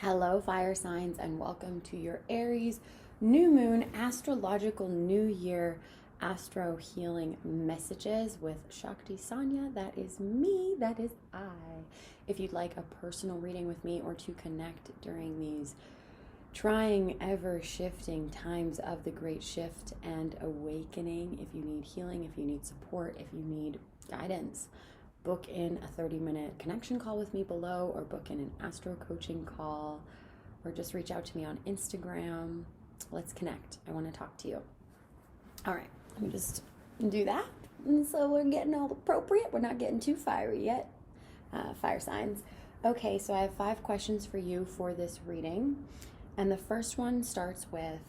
Hello, fire signs, and welcome to your Aries new moon astrological new year astro healing messages with Shakti Sanja. That is me, that is I. If you'd like a personal reading with me or to connect during these trying, ever shifting times of the great shift and awakening, if you need healing, if you need support, if you need guidance, book in a 30-minute connection call with me below, or book in an Astro coaching call, or just reach out to me on Instagram. Let's connect. I want to talk to you. All right, let me just do that. And so we're getting all appropriate. We're not getting too fiery yet, fire signs. Okay, so I have 5 questions for you for this reading. And the first one starts with,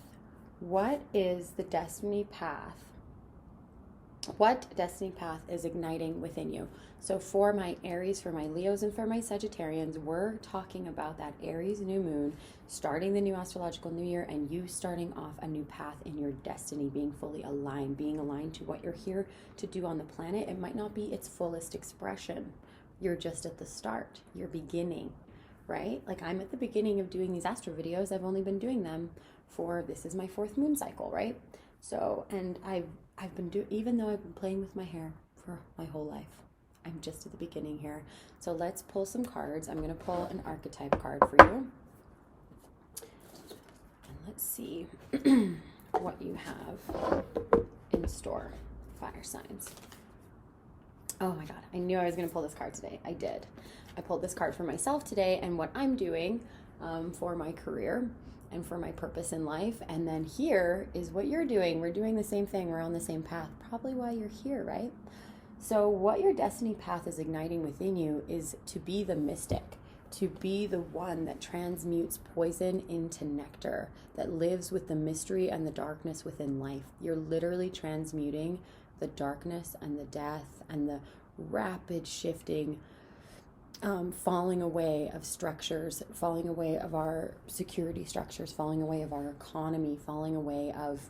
what is the destiny path? What destiny path is igniting within you? So for my Aries, for my Leos, and for my Sagittarians, we're talking about that Aries new moon, starting the new astrological new year, and you starting off a new path in your destiny, being fully aligned, being aligned to what you're here to do on the planet. It might not be its fullest expression. You're just at the start. You're beginning, right? Like I'm at the beginning of doing these astro videos. I've only been doing them for, this is my 4th moon cycle, right? So, and I've been even though I've been playing with my hair for my whole life, I'm just at the beginning here. So let's pull some cards. I'm going to pull an archetype card for you. And let's see what you have in store, fire signs. Oh my God, I knew I was going to pull this card today. I did. I pulled this card for myself today and what I'm doing for my career and for my purpose in life. And then here is what you're doing. We're doing the same thing. We're on the same path. Probably why you're here, right? So what your destiny path is igniting within you is to be the mystic, to be the one that transmutes poison into nectar, that lives with the mystery and the darkness within life. You're literally transmuting the darkness and the death and the rapid shifting falling away of structures, falling away of our security structures, falling away of our economy, falling away of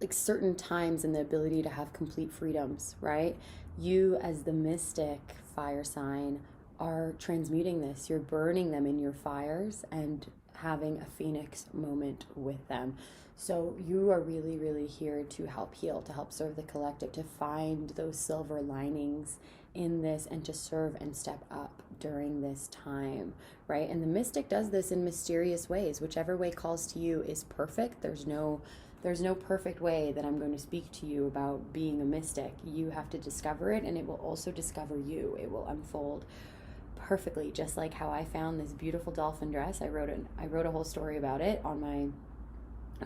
like certain times and the ability to have complete freedoms, right? You as the mystic fire sign are transmuting this. You're burning them in your fires and having a phoenix moment with them. So you are really, really here to help heal, to help serve the collective, to find those silver linings in this and to serve and step up during this time, right? And the mystic does this in mysterious ways. Whichever way calls to you is perfect. There's no perfect way that I'm going to speak to you about being a mystic. You have to discover it, and it will also discover you. It will unfold perfectly, just like how I found this beautiful dolphin dress. I wrote a whole story about it on my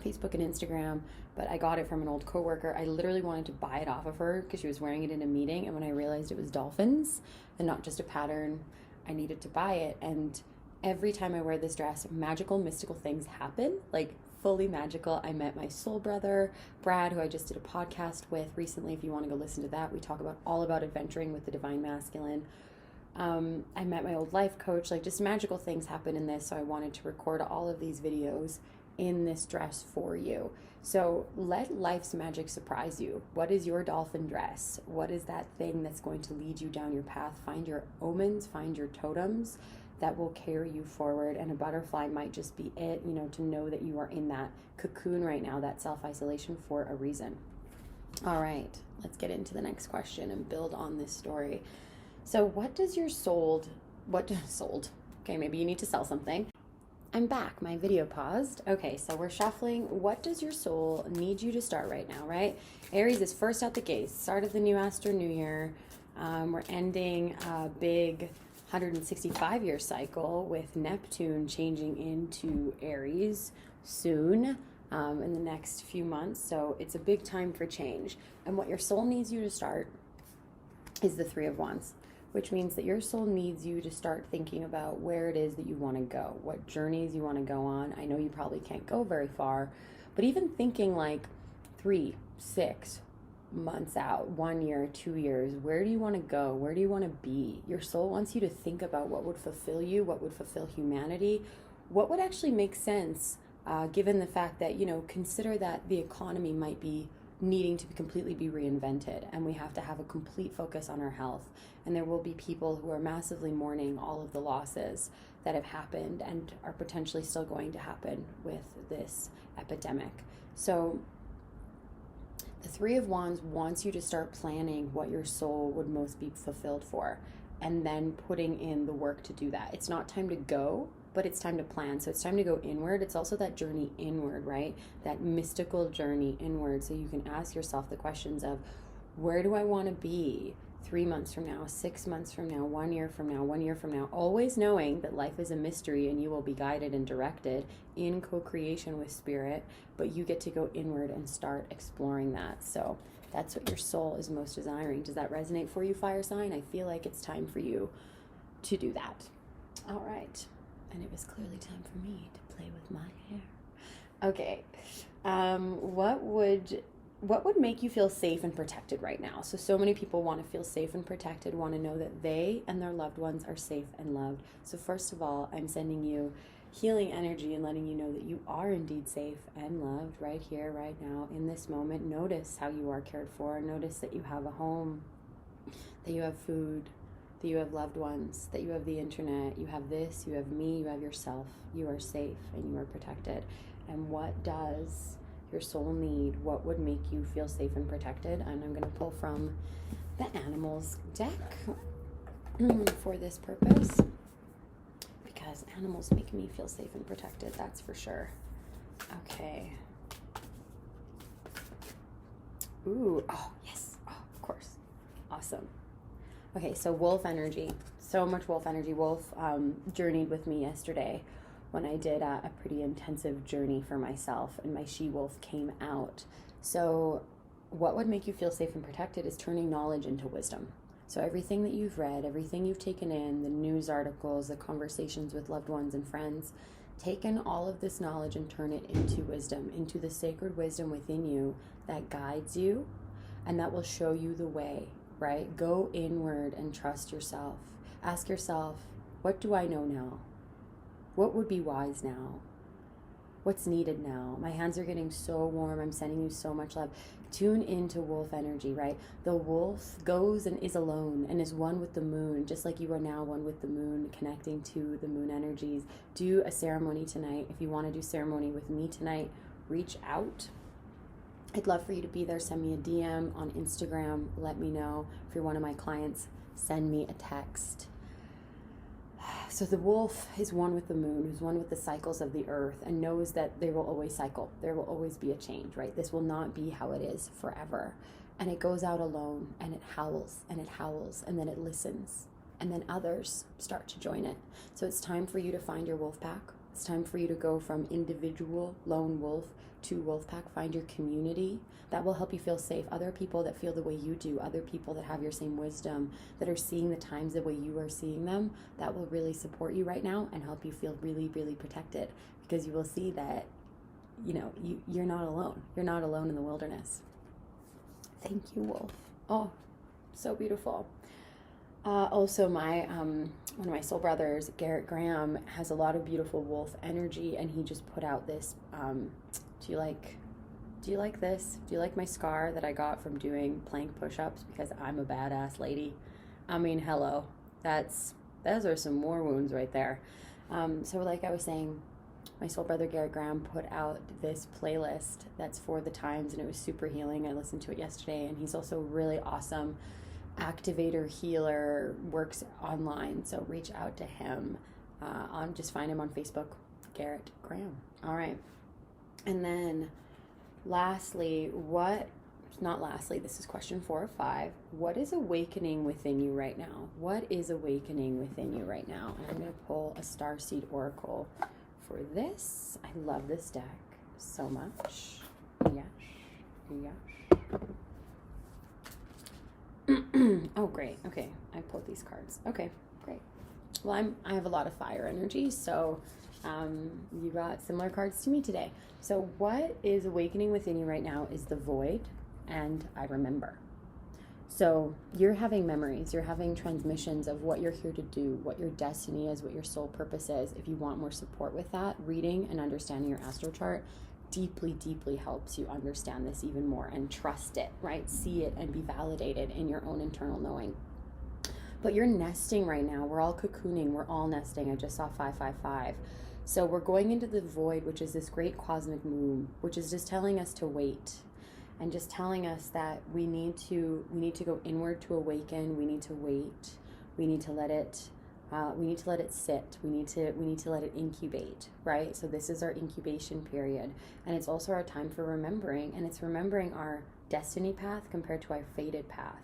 Facebook and Instagram, but I got it from an old coworker. I literally wanted to buy it off of her because she was wearing it in a meeting, and when I realized it was dolphins and not just a pattern, I needed to buy it. And every time I wear this dress, magical, mystical things happen, like fully magical. I met my soul brother, Brad, who I just did a podcast with recently. If you want to go listen to that, we talk all about adventuring with the divine masculine. I met my old life coach, like just magical things happen in this. So I wanted to record all of these videos in this dress for you. So let life's magic surprise you. What is your dolphin dress? What is that thing that's going to lead you down your path? Find your omens, find your totems that will carry you forward. And a butterfly might just be it, to know that you are in that cocoon right now, that self-isolation for a reason. All right, let's get into the next question and build on this story. So what does your sold? Okay, maybe you need to sell something. I'm back. My video paused. Okay, so we're shuffling. What does your soul need you to start right now, right? Aries is first out the gate. Start of the new Astro New Year. We're ending a big 165-year cycle with Neptune changing into Aries soon in the next few months. So it's a big time for change. And what your soul needs you to start is the 3 of Wands, which means that your soul needs you to start thinking about where it is that you want to go, what journeys you want to go on. I know you probably can't go very far, but even thinking like 3, 6 months out, 1 year, 2 years, where do you want to go? Where do you want to be? Your soul wants you to think about what would fulfill you, what would fulfill humanity, what would actually make sense, given the fact that, consider that the economy might be needing to completely be reinvented, and we have to have a complete focus on our health. And there will be people who are massively mourning all of the losses that have happened and are potentially still going to happen with this epidemic. So the Three of Wands wants you to start planning what your soul would most be fulfilled for, and then putting in the work to do that. It's not time to go, but it's time to plan. So it's time to go inward. It's also that journey inward, right? That mystical journey inward. So you can ask yourself the questions of, where do I want to be 3 months from now, 6 months from now, 1 year from now, 1 year from now? Always knowing that life is a mystery and you will be guided and directed in co-creation with spirit, but you get to go inward and start exploring that. So that's what your soul is most desiring. Does that resonate for you, fire sign? I feel like it's time for you to do that. All right. And it was clearly time for me to play with my hair. Okay. What would make you feel safe and protected right now? So many people want to feel safe and protected, want to know that they and their loved ones are safe and loved. So first of all, I'm sending you healing energy and letting you know that you are indeed safe and loved right here, right now, in this moment. Notice how you are cared for. Notice that you have a home, that you have food, that you have loved ones, that you have the internet, you have this, you have me, you have yourself. You are safe and you are protected. And what does your soul need? What would make you feel safe and protected? And I'm going to pull from the Animals deck for this purpose, because animals make me feel safe and protected, that's for sure. Okay. Ooh, oh, yes. Oh, of course. Awesome. Okay, so wolf energy. So much wolf energy. Wolf journeyed with me yesterday when I did a pretty intensive journey for myself, and my she-wolf came out. So what would make you feel safe and protected is turning knowledge into wisdom. So everything that you've read, everything you've taken in, the news articles, the conversations with loved ones and friends, take in all of this knowledge and turn it into wisdom, into the sacred wisdom within you that guides you and that will show you the way, right? Go inward and trust yourself. Ask yourself, what do I know now? What would be wise now? What's needed now? My hands are getting so warm. I'm sending you so much love. Tune into wolf energy, right? The wolf goes and is alone and is one with the moon, just like you are now one with the moon, connecting to the moon energies. Do a ceremony tonight. If you want to do ceremony with me tonight, reach out. I'd love for you to be there. Send me a DM on Instagram. Let me know. If you're one of my clients, send me a text. So the wolf is one with the moon, who's one with the cycles of the earth, and knows that they will always cycle. There will always be a change, right? This will not be how it is forever. And it goes out alone, and it howls, and it howls, and then it listens. And then others start to join it. So it's time for you to find your wolf pack. It's time for you to go from individual lone wolf to wolf pack. Find your community. That will help you feel safe. Other people that feel the way you do, other people that have your same wisdom, that are seeing the times the way you are seeing them, that will really support you right now and help you feel really, really protected, because you will see that, you're not alone. You're not alone in the wilderness. Thank you, wolf. Oh, so beautiful. Also, my one of my soul brothers, Garrett Graham, has a lot of beautiful wolf energy, and he just put out this. Do you like this? Do you like my scar that I got from doing plank push-ups? Because I'm a badass lady. I mean, hello. Those are some war wounds right there. So like I was saying, my soul brother Garrett Graham put out this playlist that's for the times, and it was super healing. I listened to it yesterday, and he's also really awesome activator, healer, works online. So reach out to him. Just find him on Facebook, Garrett Graham. All right. And then lastly, this is question 4 of 5. What is awakening within you right now? What is awakening within you right now? And I'm going to pull a Starseed Oracle for this. I love this deck so much. Yes. Oh, great. Okay. I pulled these cards. Okay, great. Well, I have a lot of fire energy, so you got similar cards to me today. So what is awakening within you right now is the void and I remember. So you're having memories, you're having transmissions of what you're here to do, what your destiny is, what your soul purpose is. If you want more support with that, reading and understanding your astro chart deeply, deeply helps you understand this even more and trust it, right? See it and be validated in your own internal knowing. But you're nesting right now. We're all cocooning. We're all nesting. I just saw 555. So we're going into the void, which is this great cosmic moon, which is just telling us to wait, and just telling us that we need to go inward to awaken. We need to wait. We need to let it sit. We need to let it incubate, right? So this is our incubation period, and it's also our time for remembering, and it's remembering our destiny path compared to our fated path,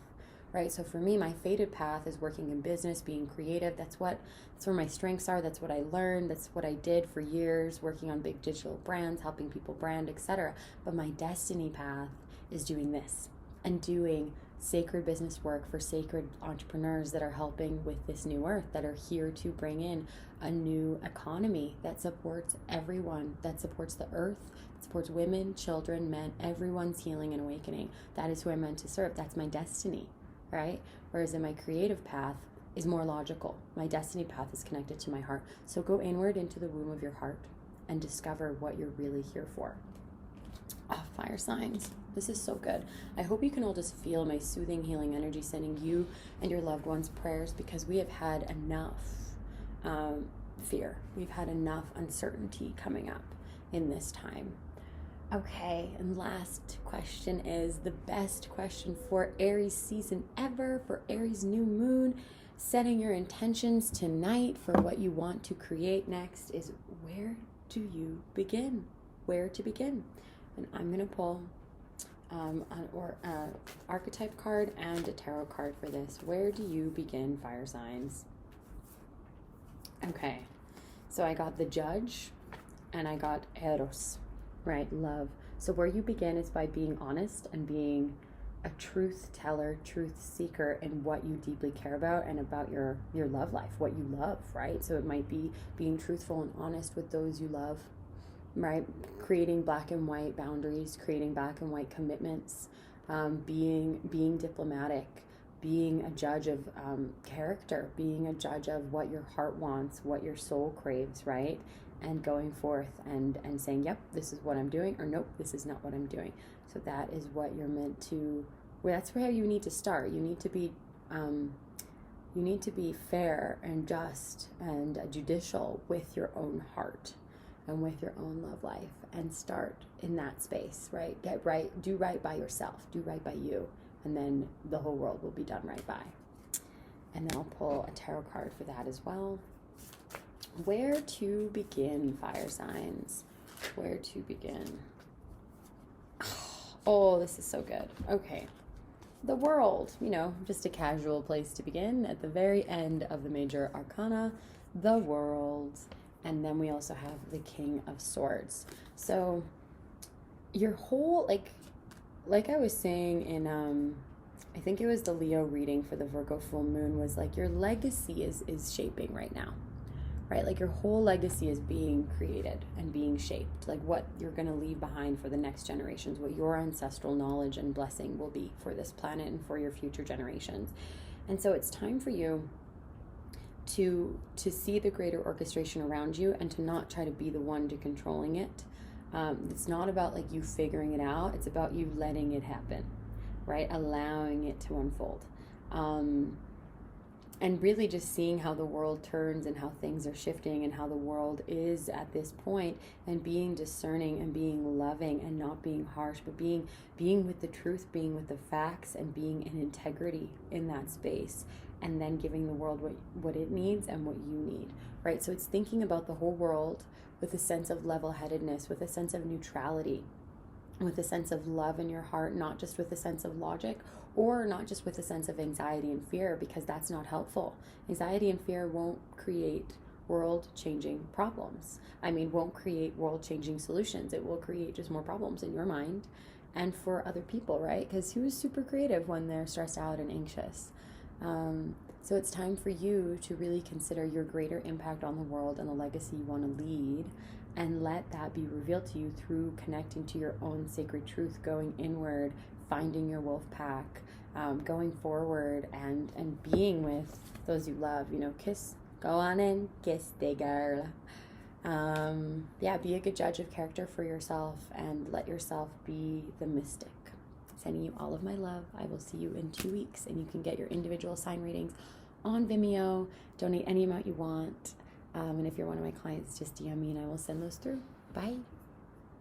right? So for me, my fated path is working in business, being creative. That's where my strengths are. That's what I learned. That's what I did for years, working on big digital brands, helping people brand, etc. But my destiny path is doing this and doing sacred business work for sacred entrepreneurs that are helping with this new earth, that are here to bring in a new economy that supports everyone, that supports the earth, that supports women, children, men, everyone's healing and awakening. That is who I'm meant to serve. That's my destiny, right? Whereas in my creative path is more logical. My destiny path is connected to my heart. So go inward into the womb of your heart and discover what you're really here for. Oh, fire signs. This is so good. I hope you can all just feel my soothing, healing energy sending you and your loved ones prayers, because we have had enough fear. We've had enough uncertainty coming up in this time. Okay, and last question is the best question for Aries season ever, for Aries new moon. Setting your intentions tonight for what you want to create next is, where do you begin? Where to begin? And I'm going to pull an archetype card and a tarot card for this. Where do you begin, fire signs? Okay, so I got the Judge and I got Eros, right? Love. So where you begin is by being honest and being a truth teller, truth seeker in what you deeply care about and about your love life, what you love, right? So it might be being truthful and honest with those you love, right? Creating black and white boundaries, creating black and white commitments, being diplomatic, being a judge of character, being a judge of what your heart wants, what your soul craves, right? And going forth and saying, yep, this is what I'm doing, or nope, this is not what I'm doing. So that is what you're meant to, well, that's where you need to start. You need to be fair and just and judicial with your own heart and with your own love life, and start in that space, right? Get right, do right by yourself, do right by you, and then the whole world will be done right by. And then I'll pull a tarot card for that as well. Where to begin, fire signs? Where to begin? Oh, this is so good. Okay. The World, just a casual place to begin at the very end of the major arcana, the World. And then we also have the King of Swords. So your whole, like I was saying in, I think it was the Leo reading for the Virgo full moon, was like your legacy is shaping right now, right? Like your whole legacy is being created and being shaped, like what you're going to leave behind for the next generations, what your ancestral knowledge and blessing will be for this planet and for your future generations. And so it's time for you to see the greater orchestration around you and to not try to be the one to controlling it. It's not about like you figuring it out. It's about you letting it happen, right? Allowing it to unfold. And really just seeing how the world turns and how things are shifting and how the world is at this point, and being discerning and being loving and not being harsh, but being with the truth, being with the facts, and being in integrity in that space, and then giving the world what it needs and what you need, right? So it's thinking about the whole world with a sense of level-headedness, with a sense of neutrality, with a sense of love in your heart, not just with a sense of logic, or not just with a sense of anxiety and fear, because that's not helpful. Anxiety and fear won't create world-changing problems. Won't create world-changing solutions. It will create just more problems in your mind and for other people, right? Because who is super creative when they're stressed out and anxious? So it's time for you to really consider your greater impact on the world and the legacy you want to lead, and let that be revealed to you through connecting to your own sacred truth, going inward, finding your wolf pack, going forward, and being with those you love. Kiss, go on and kiss the girl. Yeah, be a good judge of character for yourself and let yourself be the mystic. Sending you all of my love. I will see you in 2 weeks, and you can get your individual sign readings on Vimeo. Donate any amount you want. And if you're one of my clients, just DM me and I will send those through. Bye.